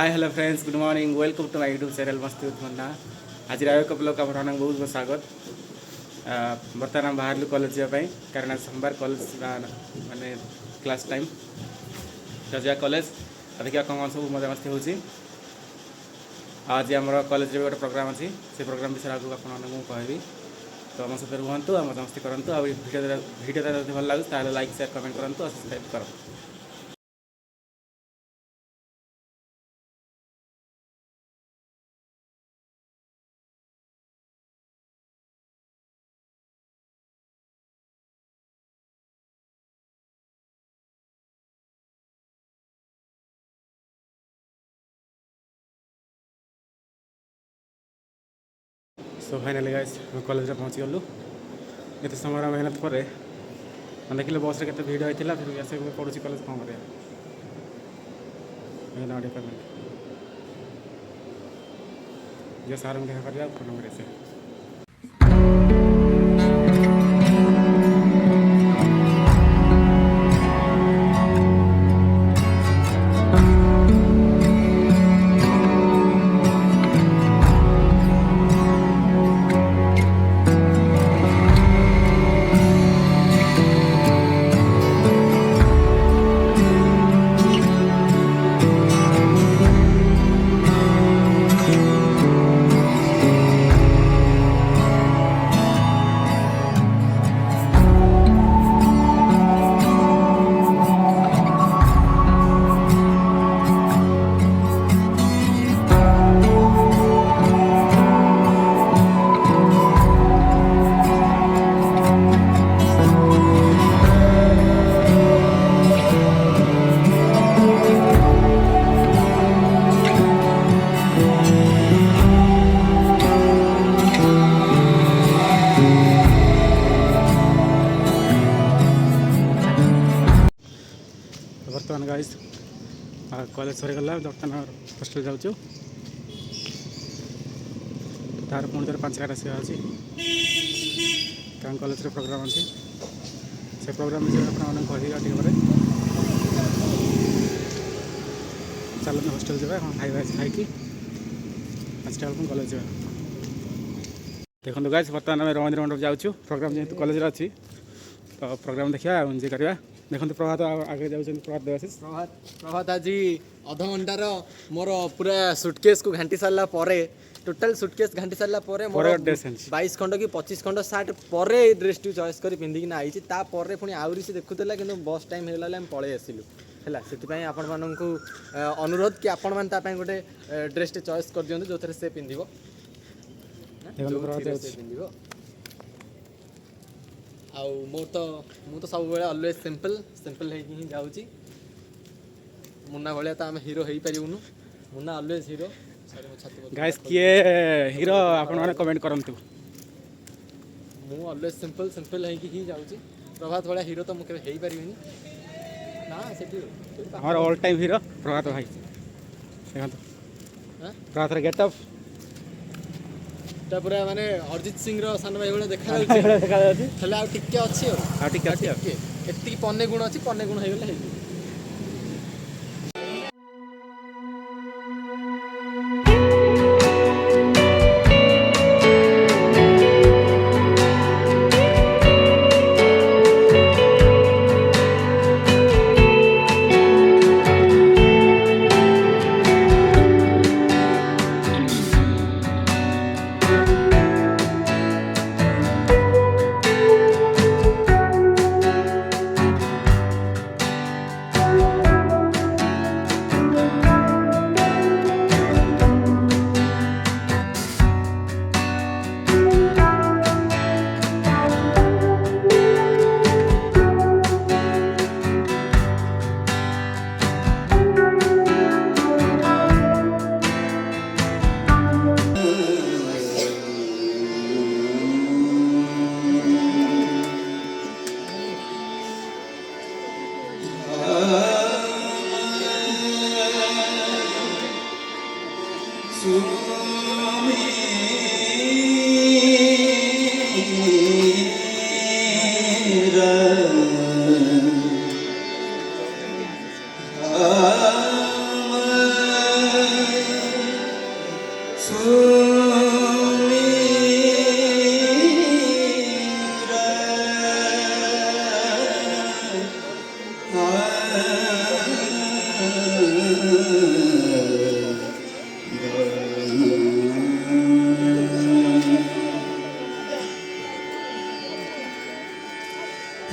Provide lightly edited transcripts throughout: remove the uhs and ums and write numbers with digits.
Hi hello friends good morning welcome to my YouTube channel मस्ती with Munna. आज एक blog आप बहुत बहुत स्वागत। बर्तमान बाहर कॉलेज जावाई कारण सोमवार कॉलेज माने क्लास टाइम तो जा कॉलेज देखिए कौन सब मजा मस्ती होची। आज आम कॉलेज गोटे प्रोग्राम अच्छी से प्रोग्राम विषय आगे आपको कहबी तो आम सहित रुहतु आ मजा मस्ती करूँ। आ भिडियो जब भल लगे लाइक शेयर कमेंट करूँ और सब्सक्राइब करूँ। सो फाइनाली गाइस कॉलेज पहुँची गलु ये समय मेहनत पर देखिए बस के भिड़ होता फिर आस पड़ोसी कॉलेज कौन कर सार देखा कर फोन नंबर से बर्तमान गाइस कॉलेज सरीगला बर्तमान हॉस्टल जाऊँ तार पुणी थोड़े 5 आसवा अच्छी कारण कॉलेज प्रोग्राम अच्छी से प्रोग्राम विषय कहती टे चलते हॉस्टल जावा खाଇବା खाई आज कॉलेज जावा। देखो गाइस बर्तमान आम रवींद्र मंडप जाऊँ प्रोग्राम जेहतु कॉलेज अच्छी तो प्रोग्राम देखा एंजॉय करवा। देखो प्रभात आगे जाऊँ प्रभात देवाशीष प्रभात आज अध घंटार मोर पूरा सुटकेस को घाटी सारा टोटाल सुटकेस घाटी सारा 22 खंड कि 25 खंड सार्ट पर ड्रेस टी चॉइस कर पिंधिकी आई पुणी आहरी से देखुला कि बस टाइम होगा पलि आसलु है से आपण मानक अनुरोध कि आपण मैंने गोटे ड्रेस टे चॉइस कर दिखाँ जो थे से पिंध आउ मु तो सब ऑलवेज सिंपल सिंपल ही जाऊँगी मुन्ना भाया तो आम हीरो हो पारूनु मुन्ना ऑलवेज हीरो गाइस किए हीरो आपण माने कमेंट करंतु मु ऑलवेज सिंपल सिंपल ही जाऊँगी प्रभात भाया हीरो तो मुझे हो पारिनी ना से हमारा ऑल टाइम हीरो प्रभात भाई देखो प्रभात गेटअप पूरा माने अरिजित सिंह सान भाई भाई देखा अच्छी पन्ने गुण अच्छी पन्ने गुण हो गले।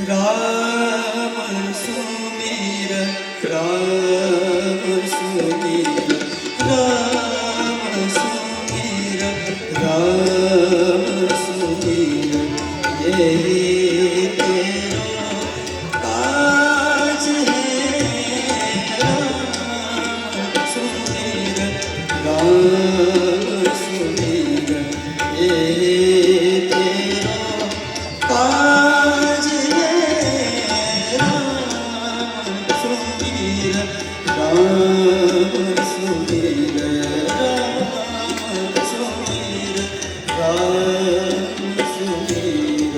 राम सुमिर राम सुमिर राम सुमिर राम सुमिर यही तेरा काज है राम सुमिर राम सुमिर यही तेरा काज है राम सुमिर राम सुमिर राम सुमिर राम सुमिर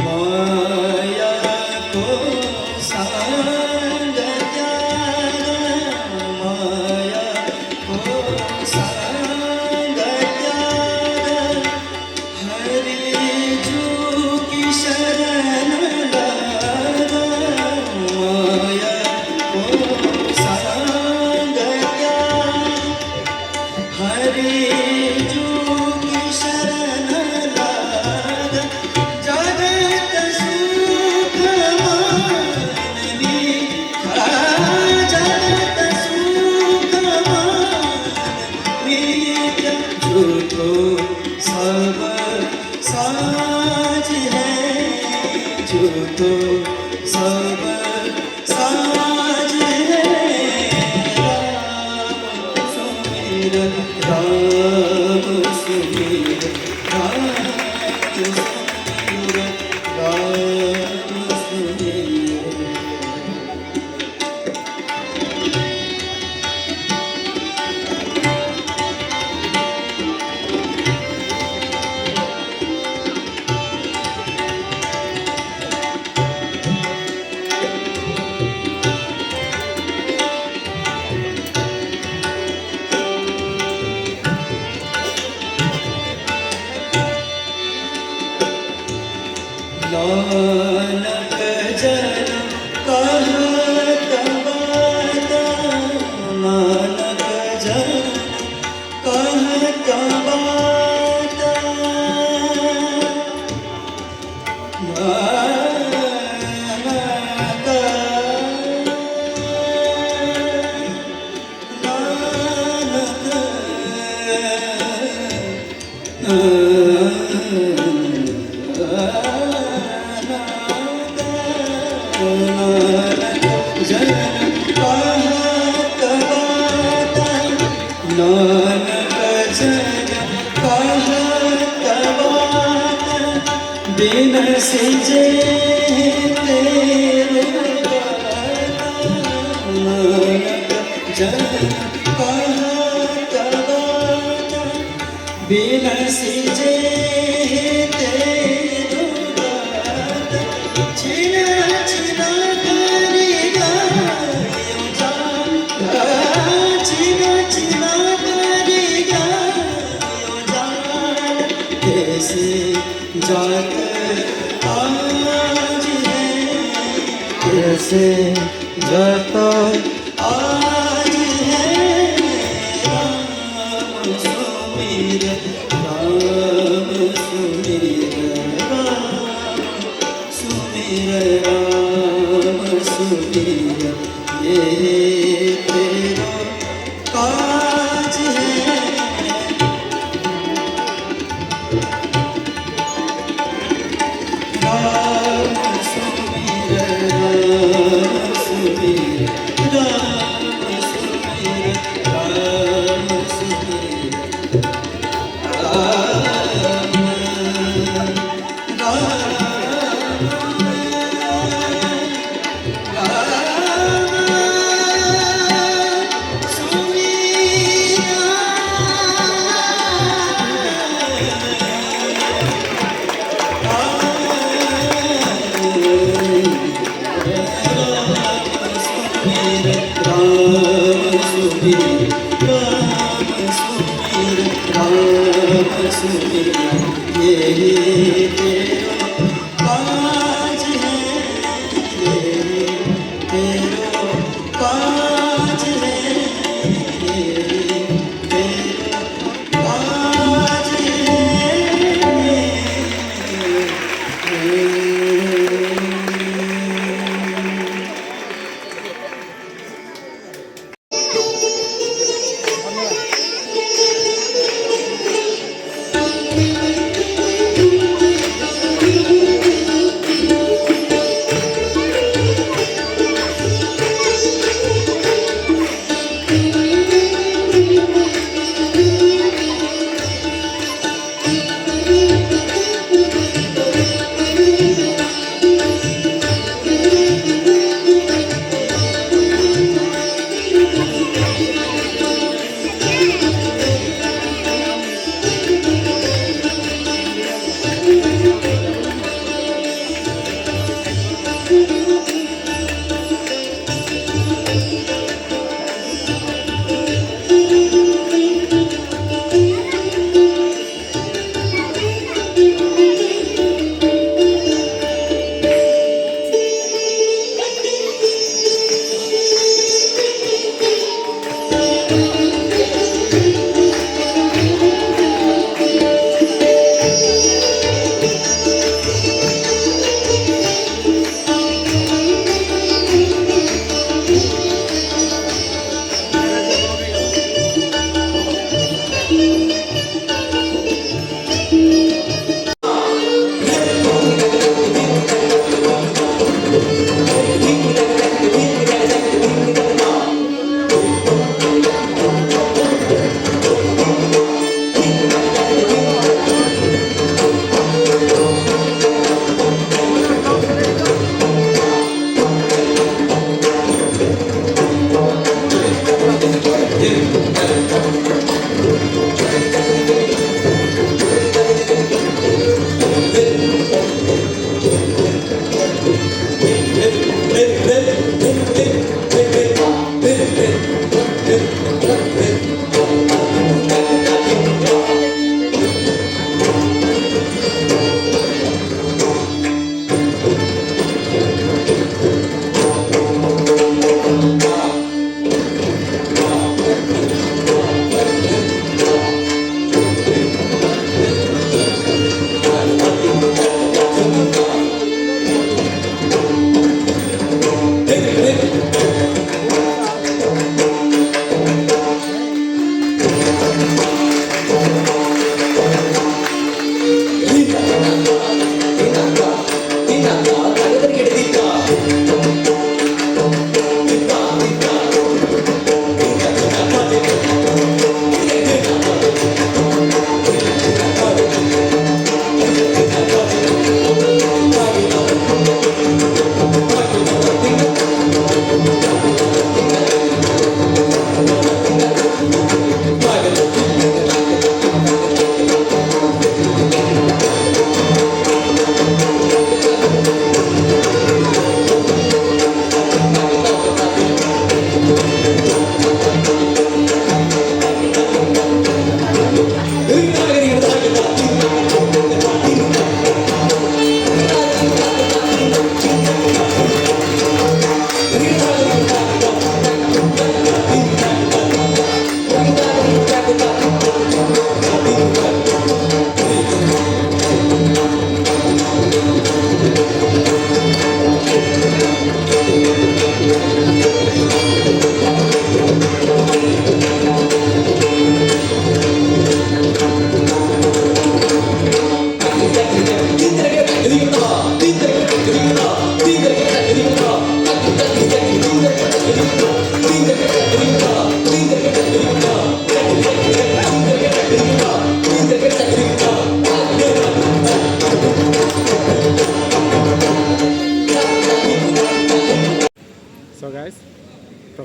माया को संग माया को संग माया को संग हरि जू की शरण लागा माया को संग हरि जू की शरण लागा जगत सुख मानवी जगत सुख मानवी झूठो सब साज है झूठो सब साज है राम सुमिर राम सुमिर राम सुमिर राम सुमिर नानक जन कहत बात नानक जन कहत बात नानक जन कहत बात बिन सिजे तेरे नानक जन कहत बात बिन सिजे तेरे छिना छिना करी गायो जा छिना छिना करी गायो जा कैसे जात आज है कैसे जात आज है राम सुमिर राम सुमिर राम सुमिर राम सुमिर ये तेरा काज है राम सुमिर राम सुमिर राम सुमिर राम सुमिर राम राम मेरे तेरो काज है तेरो काज है तेरो काज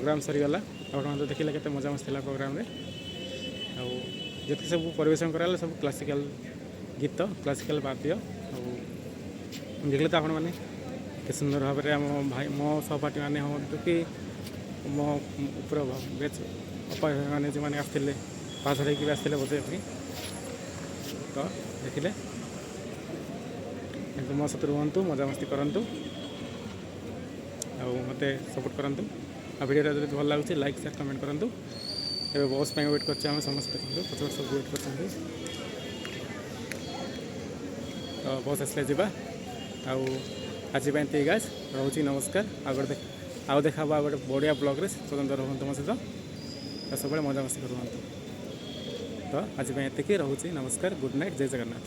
प्रोग्राम सरीगला आप देखिले के मजा मस्ती प्रोग्राम रे जितक सब परिवेशन कराला सब क्लासिकल गीत क्लासिकल वाद्य देखिले तो आपने के सुंदर भाव में आम भाई मो सहपाठी मैंने हूँ कि मो ऊपर बेच अपा मैंने जो मैंने आसते पास होगी आसते बजे तो देखिले କିନ୍ତୁ ମୋ ସହିତ ରୁହନ୍ତୁ, ମଜାମସ୍ତି କରନ୍ତୁ ଆଉ ମୋତେ ସପୋର୍ଟ କରନ୍ତୁ। ଆଉ ଭିଡ଼ିଓଟା ଯଦି ଭଲ ଲାଗୁଛି ଲାଇକ୍ ସେୟାର କମେଣ୍ଟ କରନ୍ତୁ। ଏବେ ବସ୍ ପାଇଁ ୱେଟ୍ କରୁଛୁ ଆମେ ସମସ୍ତେ, ଦେଖନ୍ତୁ ପଛପଟ ସବୁ ୱେଟ୍ କରୁଛନ୍ତି। ତ ବସ୍ ଆସିଲେ ଯିବା। ଆଉ ଆଜି ପାଇଁ ଏତିକି ଗାଇସ୍, ରହୁଛି ନମସ୍କାର। ଆଉ ଦେଖା ହବ ଆଉ ଗୋଟେ ବଢ଼ିଆ ବ୍ଲଗ୍ରେ। ସ୍ୱତନ୍ତ୍ର ରୁହନ୍ତୁ ମୋ ସହିତ, ସବୁବେଳେ ମଜାମସ୍ତି ରୁହନ୍ତୁ। ତ ଆଜି ପାଇଁ ଏତିକି, ରହୁଛି ନମସ୍କାର, ଗୁଡ଼୍ ନାଇଟ୍, ଜୟ ଜଗନ୍ନାଥ।